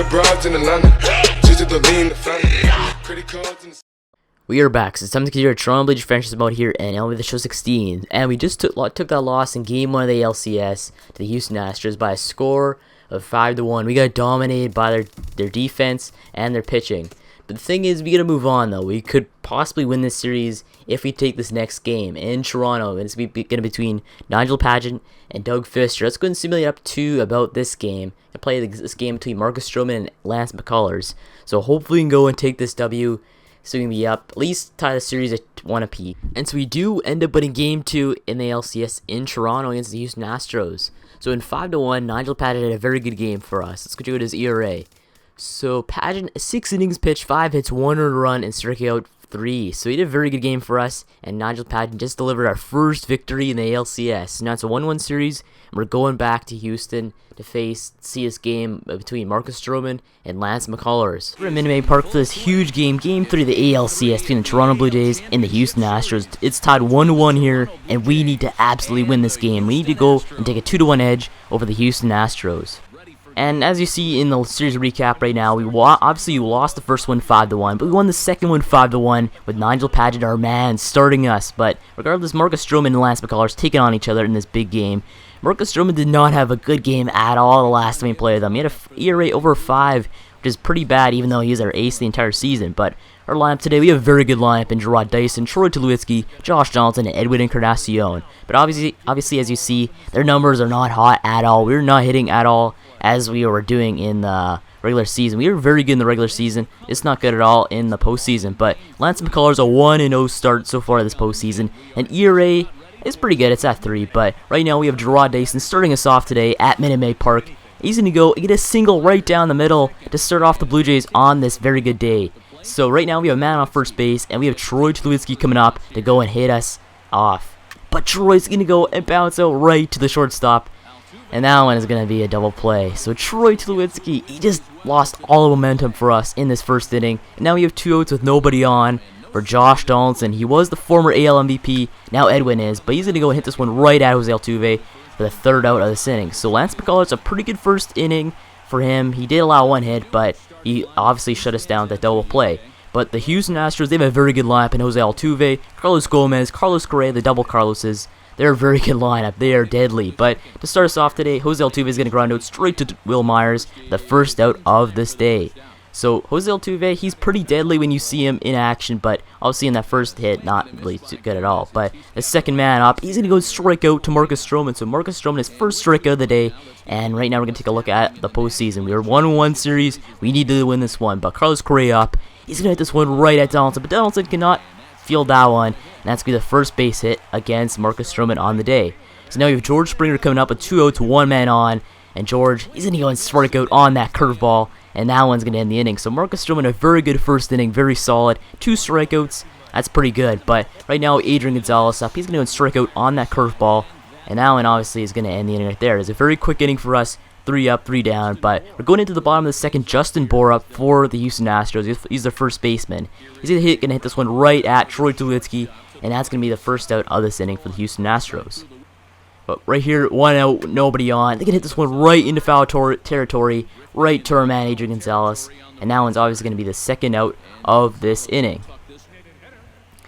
broads in Atlanta. Just to lean the family. Credit cards in the... We are back, so it's time to continue our Toronto Blue Jays franchise mode here in MLB The Show 16. And we just took that loss in Game 1 of the ALCS to the Houston Astros by a score of 5-1. We got dominated by their defense and their pitching. But the thing is, we gotta move on though. We could possibly win this series if we take this next game in Toronto. And it's gonna be between Nigel Pageant and Doug Fister. Let's go and simulate up to about this game. I play this game between Marcus Stroman and Lance McCullers. So hopefully we can go and take this W. So we can be up, at least tie the series at 1 apiece. And so we do end up winning Game 2 in the ALCS in Toronto against the Houston Astros. So in 5-1, Nigel Pageant had a very good game for us. Let's go to his ERA. So Pageant, 6 innings pitched, 5 hits, 1 earned run, and struck out 3. So he did a very good game for us, and Nigel Pageant just delivered our first victory in the ALCS. Now it's a 1-1 series, and we're going back to Houston to see this game between Marcus Stroman and Lance McCullers. We're at Minute Maid Park for this huge game, Game 3 of the ALCS between the Toronto Blue Jays and the Houston Astros. It's tied 1-1 here, and we need to absolutely win this game. We need to go and take a 2-1 edge over the Houston Astros. And as you see in the series recap right now, obviously you lost the first one 5-1, but we won the second one 5-1 with Nigel Pageant, our man, starting us. But regardless, Marcus Stroman and Lance McCullers taking on each other in this big game. Marcus Stroman did not have a good game at all the last time we played them. He had an ERA over 5, which is pretty bad, even though he is our ace the entire season. But our lineup today, we have a very good lineup in Gerard Dyson, Troy Tulowitzki, Josh Donaldson, and Edwin Encarnacion. But obviously, as you see, their numbers are not hot at all. We're not hitting at all as we were doing in the regular season. We were very good in the regular season. It's not good at all in the postseason. But Lance McCullers a 1-0 start so far this postseason. And ERA is pretty good. It's at 3. But right now we have Gerard Dyson starting us off today at Minute Maid Park. He's going to go get a single right down the middle to start off the Blue Jays on this very good day. So right now we have a man on first base, and we have Troy Tulowitzki coming up to go and hit us off. But Troy's going to go and bounce out right to the shortstop. And that one is going to be a double play. So Troy Tulowitzki, he just lost all the momentum for us in this first inning. And now we have 2 outs with nobody on for Josh Donaldson. He was the former AL MVP, now Edwin is. But he's going to go and hit this one right at Jose Altuve for the 3rd out of this inning. So Lance McCullers, a pretty good first inning for him. He did allow 1 hit, but he obviously shut us down with that double play. But the Houston Astros, they have a very good lineup in Jose Altuve, Carlos Gomez, Carlos Correa, the double Carloses. They're a very good lineup. They are deadly. But to start us off today, Jose Altuve is going to ground out straight to Will Myers, the first out of this day. So Jose Altuve, he's pretty deadly when you see him in action, but obviously in that first hit, not really too good at all. But the second man up, he's going to go strike out to Marcus Stroman. So Marcus Stroman, his first strikeout of the day, and right now we're going to take a look at the postseason. We are 1-1 series. We need to win this one, but Carlos Correa up, he's going to hit this one right at Donaldson, but Donaldson cannot field that one, and that's going to be the first base hit against Marcus Stroman on the day. So now we have George Springer coming up with 2 outs, 1 man on, and George, he's going to go and strike out on that curveball, and that one's going to end the inning. So Marcus Stroman, a very good first inning, very solid, 2 strikeouts, that's pretty good. But right now Adrian Gonzalez up, he's going to go and strike out on that curveball, and that one obviously is going to end the inning right there. It's a very quick inning for us, 3 up, 3 down, but we're going into the bottom of the second. Justin Bour up for the Houston Astros. He's their first baseman. He's going to hit this one right at Troy Tulowitzki, and that's going to be the first out of this inning for the Houston Astros. But right here, 1 out, nobody on. They can hit this one right into foul territory, right to our man Adrian Gonzalez, and that one's obviously going to be the second out of this inning.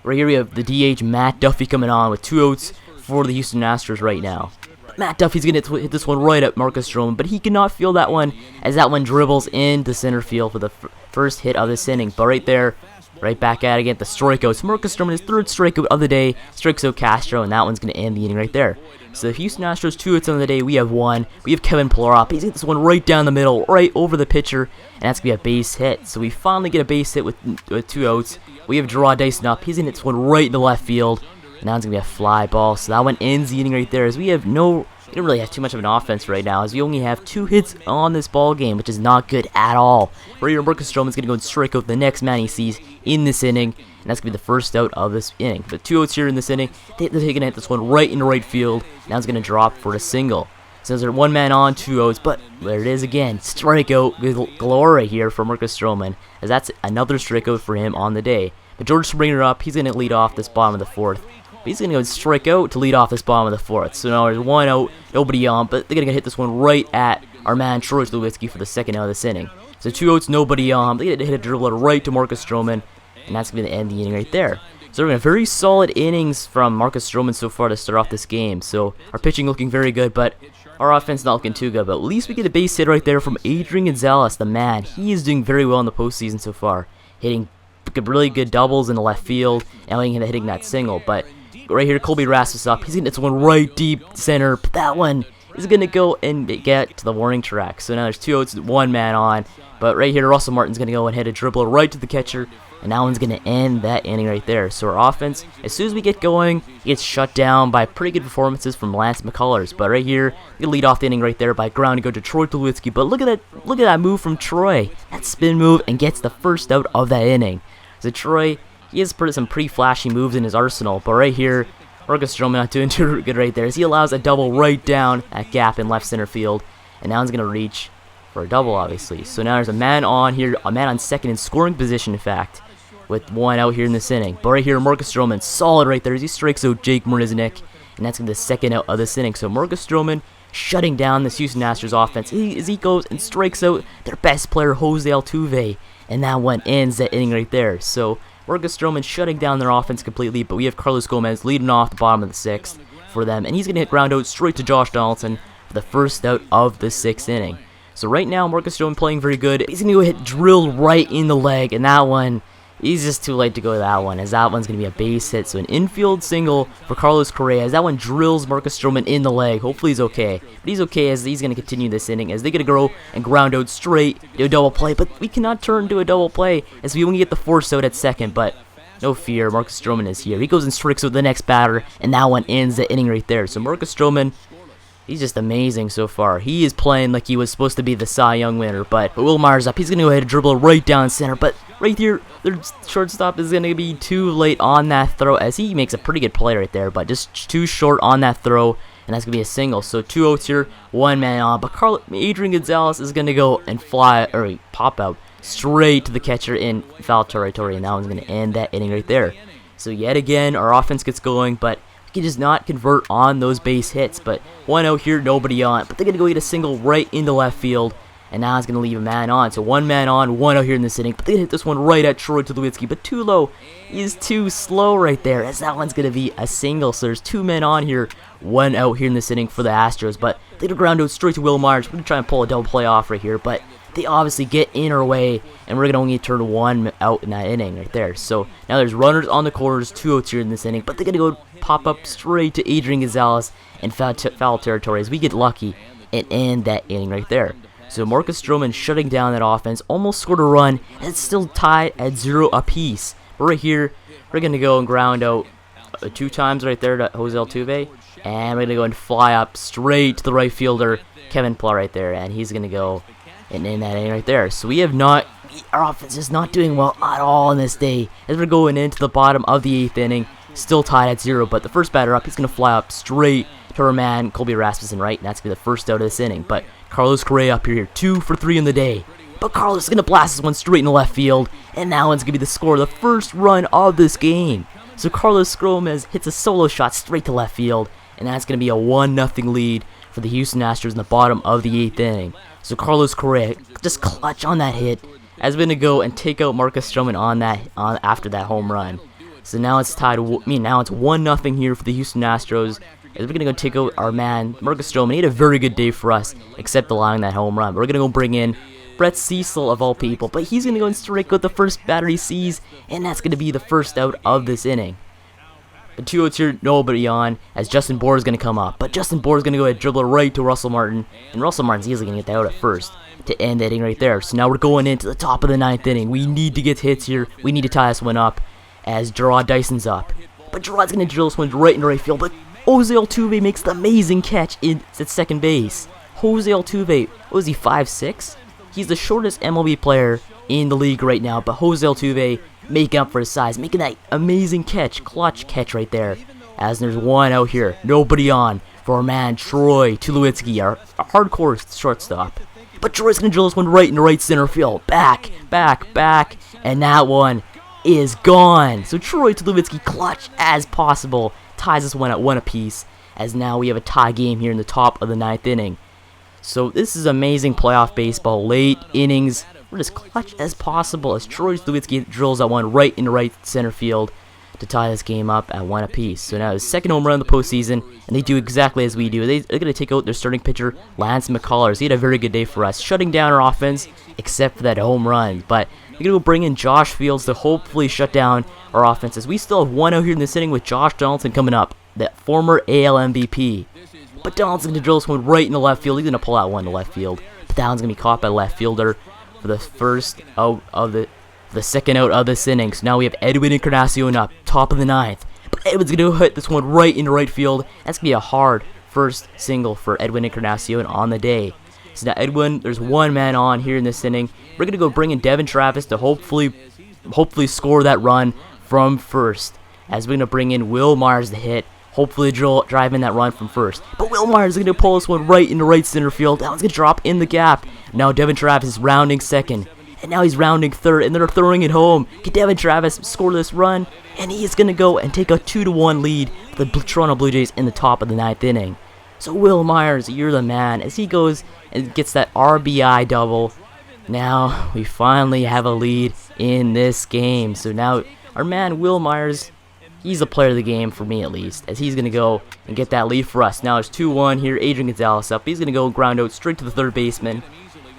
Right here we have the DH Matt Duffy coming on with 2 outs for the Houston Astros right now. Matt Duffy's going to hit this one right at Marcus Stroman, but he cannot field that one as that one dribbles into center field for the first hit of this inning. But right there, right back at it again, the strikeout. So Marcus Stroman, his 3rd strikeout of the day, strikes out Castro, and that one's going to end the inning right there. So the Houston Astros, 2 outs on the day, we have 1. We have Kevin Pillar up. He's hit this one right down the middle, right over the pitcher, and that's going to be a base hit. So we finally get a base hit with 2 outs. We have Gerard Dyson up. He's going to hit this one right into left field. And that's going to be a fly ball. So that one ends the inning right there, as we don't really have too much of an offense right now, as we only have 2 hits on this ball game, which is not good at all. Right here, Marcus Stroman's going to go and strike out the next man he sees in this inning, and that's going to be the first out of this inning. But 2 outs here in this inning. They're going to hit this one right into right field. Now it's going to drop for a single. So there's 1 man on, 2 outs, but there it is again. Strikeout galore right here for Marcus Stroman, as that's another strikeout for him on the day. But George Springer up, he's going to lead off this bottom of the 4th. He's going to go and strike out to lead off this bottom of the 4th. So now there's 1 out, nobody on, but they're going to hit this one right at our man Troy Tulowitzki for the second out of this inning. So 2 outs, nobody on. They hit a dribbler right to Marcus Stroman, and that's going to end the inning right there. So we're going to have very solid innings from Marcus Stroman so far to start off this game. So our pitching looking very good, but our offense not looking too good. But at least we get a base hit right there from Adrian Gonzalez, the man. He is doing very well in the postseason so far, hitting really good doubles in the left field, and hitting that single. But right here, Colby Rasmus up. He's going to hit this one right deep center, but that one is going to go and get to the warning track. So now there's 2 outs, 1 man on. But right here, Russell Martin's going to go and hit a dribbler right to the catcher, and that one's going to end that inning right there. So our offense, as soon as we get going, gets shut down by pretty good performances from Lance McCullers. But right here, we lead off the inning right there by ground to go to Troy Tulowitzki. But look at that move from Troy. That spin move, and gets the first out of that inning. So Troy, he has some pretty flashy moves in his arsenal. But right here, Marcus Stroman not doing too good right there, as he allows a double right down that gap in left center field. And now he's going to reach for a double, obviously. So now there's a man on here, a man on second in scoring position, in fact, with 1 out here in this inning. But right here, Marcus Stroman, solid right there as he strikes out Jake Marisnick, and that's going to be the second out of this inning. So Marcus Stroman shutting down this Houston Astros offense as he goes and strikes out their best player, Jose Altuve, and that one ends that inning right there. So Marcus Stroman shutting down their offense completely, but we have Carlos Gomez leading off the bottom of the 6th for them, and he's going to hit ground out straight to Josh Donaldson for the first out of the 6th inning. So right now, Marcus Stroman playing very good. He's going to go hit drill right in the leg, and that one, he's just too late to go to that one, as that one's going to be a base hit. So an infield single for Carlos Correa, as that one drills Marcus Stroman in the leg. Hopefully he's okay. But he's okay, as he's going to continue this inning, as they get to go and ground out straight to a double play. But we cannot turn to a double play, as we only get the force out at second. But no fear, Marcus Stroman is here. He goes and strikes with the next batter, and that one ends the inning right there. So Marcus Stroman, he's just amazing so far. He is playing like he was supposed to be the Cy Young winner. But Will Myers up. He's going to go ahead and dribble right down center. But right here, their shortstop is going to be too late on that throw, as he makes a pretty good play right there, but just too short on that throw, and that's going to be a single. So 2 outs here, 1 man on. But Adrian Gonzalez is going to go and pop out straight to the catcher in foul territory, and that one's going to end that inning right there. So yet again, our offense gets going, but we can just not convert on those base hits. But 1 out here, nobody on. But they're going to go get a single right into left field, and now it's going to leave a man on. So 1 man on, 1 out here in this inning. But they hit this one right at Troy Tulowitzki, but too low. He is too slow right there, as that one's going to be a single. So there's 2 men on here, 1 out here in this inning for the Astros. But they ground out straight to Will Myers. We're going to try and pull a double play off right here, but they obviously get in our way, and we're going to only turn 1 out in that inning right there. So now there's runners on the corners, 2 outs here in this inning, but they're going to go pop up straight to Adrian Gonzalez in foul territory, as we get lucky and end that inning right there. So Marcus Stroman shutting down that offense, almost scored a run, and it's still tied at 0 apiece. But right here, we're going to go and ground out 2 times right there to Jose Altuve, and we're going to go and fly up straight to the right fielder, Kevin Pla right there, and he's going to go and end that inning right there. So our offense is not doing well at all on this day, as we're going into the bottom of the 8th inning, still tied at 0, but the first batter up, he's going to fly up straight to our man, Colby Rasmussen, right, and that's going to be the first out of this inning. But Carlos Correa up here, 2 for 3 in the day. But Carlos is going to blast this one straight into left field, and that one's going to be the score of the first run of this game. So Carlos Gomez hits a solo shot straight to left field, and that's going to be a 1-0 lead for the Houston Astros in the bottom of the 8th inning. So Carlos Correa just clutch on that hit, as we're going to go and take out Marcus Stroman after that home run. So now it's tied. Now it's 1-0 here for the Houston Astros, as we're going to go take out our man Marcus Stroman. He had a very good day for us, except allowing that home run. But we're going to go bring in Brett Cecil of all people, but he's going to go and strike out the first batter he sees, and that's going to be the first out of this inning. The 2 outs here, nobody on, as Justin Bohr is going to come up. But Justin Bohr is going to go ahead and dribble right to Russell Martin, and Russell Martin's easily going to get that out at first to end that inning right there. So now we're going into the top of the 9th inning. We need to get hits here. We need to tie this one up, as Gerard Dyson's up. But Gerard's going to drill this one right into right field, but Jose Altuve makes the amazing catch at second base. Jose Altuve, what is he, 5'6"? He's the shortest MLB player in the league right now, but Jose Altuve making up for his size, making that amazing catch, clutch catch right there. As there's 1 out here, nobody on for our man Troy Tulowitzki, our hardcore shortstop. But Troy's going to drill this one right in the right center field. Back, and that one is gone. So Troy Tulowitzki, clutch as possible, ties this one at 1 apiece, as now we have a tie game here in the top of the 9th inning. So this is amazing playoff baseball, late innings We're as clutch as possible as Troy Tulowitzki drills that one right into right center field to tie this game up at 1 apiece. So now his second home run in the postseason, and they do exactly as we do. They're going to take out their starting pitcher, Lance McCullers. He had a very good day for us, shutting down our offense, except for that home run. But we're going to go bring in Josh Fields to hopefully shut down our offense, as we still have one out here in this inning with Josh Donaldson coming up, that former AL MVP. But Donaldson's going to drill this one right in the left field. He's going to pull that one to left field. But that one's going to be caught by the left fielder for the first out of the second out of this inning. So now we have Edwin Encarnacion up, top of the ninth. But Edwin's going to hit this one right into right field. That's going to be a hard first single for Edwin Encarnacion on the day. So now Edwin, there's one man on here in this inning. We're going to go bring in Devin Travis to hopefully score that run from first. As we're going to bring in Will Myers to hit. Hopefully drive in that run from first. But Will Myers is going to pull this one right into right center field. That one's going to drop in the gap. Now Devin Travis is rounding second. And now he's rounding third, and they're throwing it home. Can Devin Travis score this run? And he is going to go and take a 2-1 lead for the Toronto Blue Jays in the top of the ninth inning. So Will Myers, you're the man. As he goes and gets that RBI double. Now we finally have a lead in this game. So now our man Will Myers, he's the player of the game for me at least, as he's going to go and get that lead for us. Now it's 2-1 here. Adrian Gonzalez up. He's going to go ground out straight to the third baseman.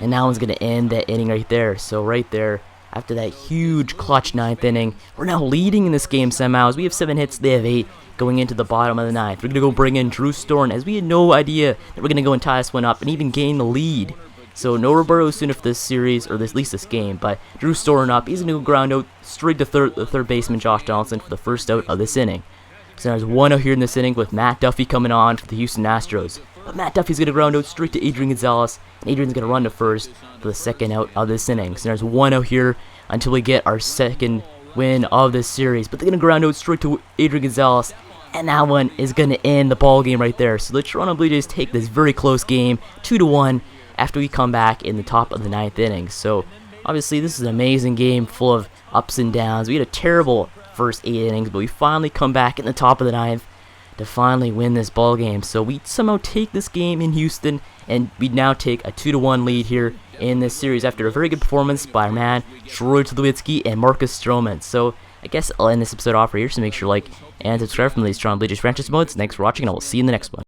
And that one's going to end that inning right there. So right there, after that huge clutch ninth inning, we're now leading in this game somehow. As we have 7 hits, they have 8 going into the bottom of the ninth. We're going to go bring in Drew Storen, as we had no idea that we're going to go and tie this one up and even gain the lead. So no Roberto Osuna for this series, or at least this game, but Drew Storen up. He's going to go ground out straight to the third baseman, Josh Donaldson, for the first out of this inning. So there's one out here in this inning with Matt Duffy coming on for the Houston Astros. But Matt Duffy's going to ground out straight to Adrian Gonzalez, and Adrian's going to run to first for the second out of this inning. So there's one out here until we get our second win of this series. But they're going to ground out straight to Adrian Gonzalez, and that one is going to end the ball game right there. So the Toronto Blue Jays take this very close game, 2-1, after we come back in the top of the ninth inning. So obviously this is an amazing game full of ups and downs. We had a terrible first 8 innings, but we finally come back in the top of the ninth to finally win this ball game. So we somehow take this game in Houston, and we now take a 2-1 lead here in this series after a very good performance by our man Troy Tulowitzki and Marcus Stroman. So I guess I'll end this episode off right here, so make sure to like and subscribe from these Toronto Blue Jays franchise modes. Thanks for watching, and I will see you in the next one.